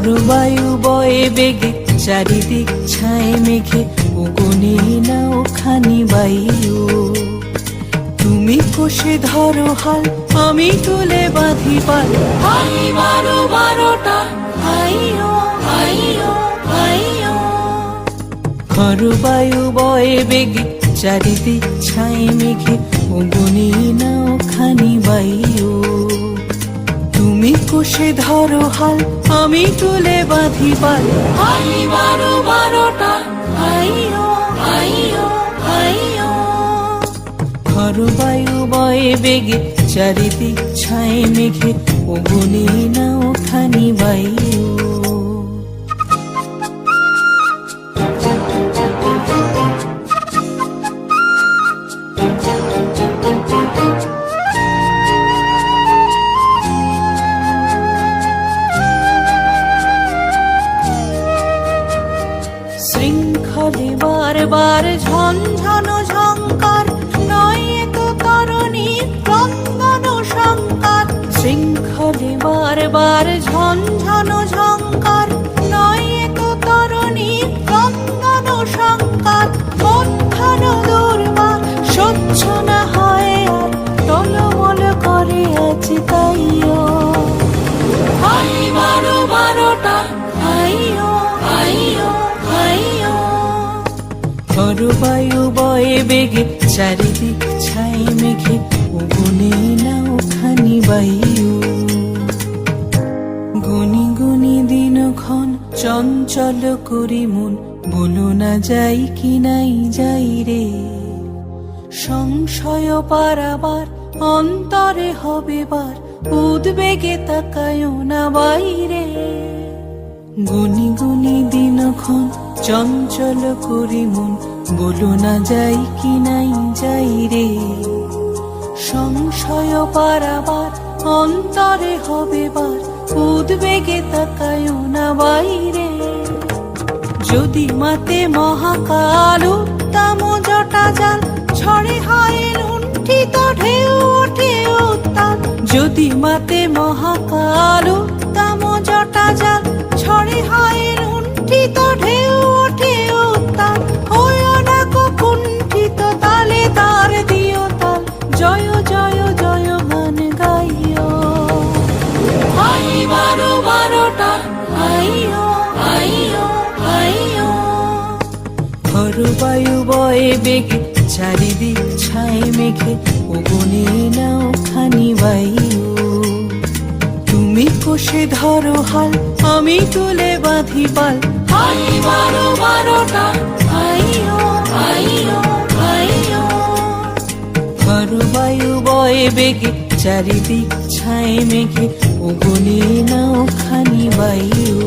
বায়ু বয়ে বেগে চারিদিক ছায় মেঘে ওগনে নাও খানি বায়ু। তুমি কষে ধরো হাল আমি তুলে বাঁধি পাল। হাই মারো বারোটা হাইও হাইও হাইও। বায়ু বয়ে বেগে চারিদিক ছায় মেঘে ওগনে নাও খানি বায়ু। তুমি কষে ধরো হাল আমি তুলে বাঁধি পাল। হাই মারো বারোটা হাইও হাইও হাইও। বায়ু বয়ে বেগে চারিদিক ছায় মেঘে ওগনে নাও খানি বায়ু। শৃঙ্খলে বারবার ঝনঝন ঝঙ্কার নয় তো তরণী ক্রন্দন সংকার। শৃঙ্খলে বারবার ঝনঝন ঝঙ্কার নয় তো তরণী ক্রন্দন সংকার। মন্থন দুর্বার সহ্য না হয় আর টলমল করে আছে তাইও। হাই মারো বারোটা হাইও হাইও হাইও। বায়ু বয়ে বেগে চারিদিক ছায় মেঘে ওগনে নাও খানি বায়ু। গুনি গুনি দিনক্ষণ চঞ্চল করি মন বলো না যাই কি নাই যাই রে। সংশয় পারাবার অন্তরে হবে বার উদ্বেগে তাকায়ও না বাইরে। গুনি গুনি দিনক্ষণ চঞ্চল করি মন বলো না যাই কি নাই যাই রে। সংশয় পারাবার অন্তরে হবে বার উদ্বেগে তাকায়ও না বাইরে। যদি মাতে মহাকাল উত্তম জটা জাল ছড়ে হয় লুণ্ঠিত ঢেউ ওঠে উত্তাল। যদি মাতে মহাকাল উত্তম জটা জাল ছড়ে হয় লুণ্ঠিত ঢেউ ওঠে উত্তাল। হইও না কুণ্ঠিত তালে তার দিও তাল জয় জয় জয় গান গাইও। হাই মারো বারোটা হাইও হাইও হাইও। বায়ু বয়ে বেগে চারিদিক ছায় মেঘে ওগনে নাও খানি বায়ু। তুমি কষে ধরো হাল আমি তুলে বাঁধি পাল। হাই মারো বারোটা হাইও হাইও হাইও। বায়ু বয়ে বেগে চারিদিক ছায় মেঘে ওগনে নাও খানি বায়ু।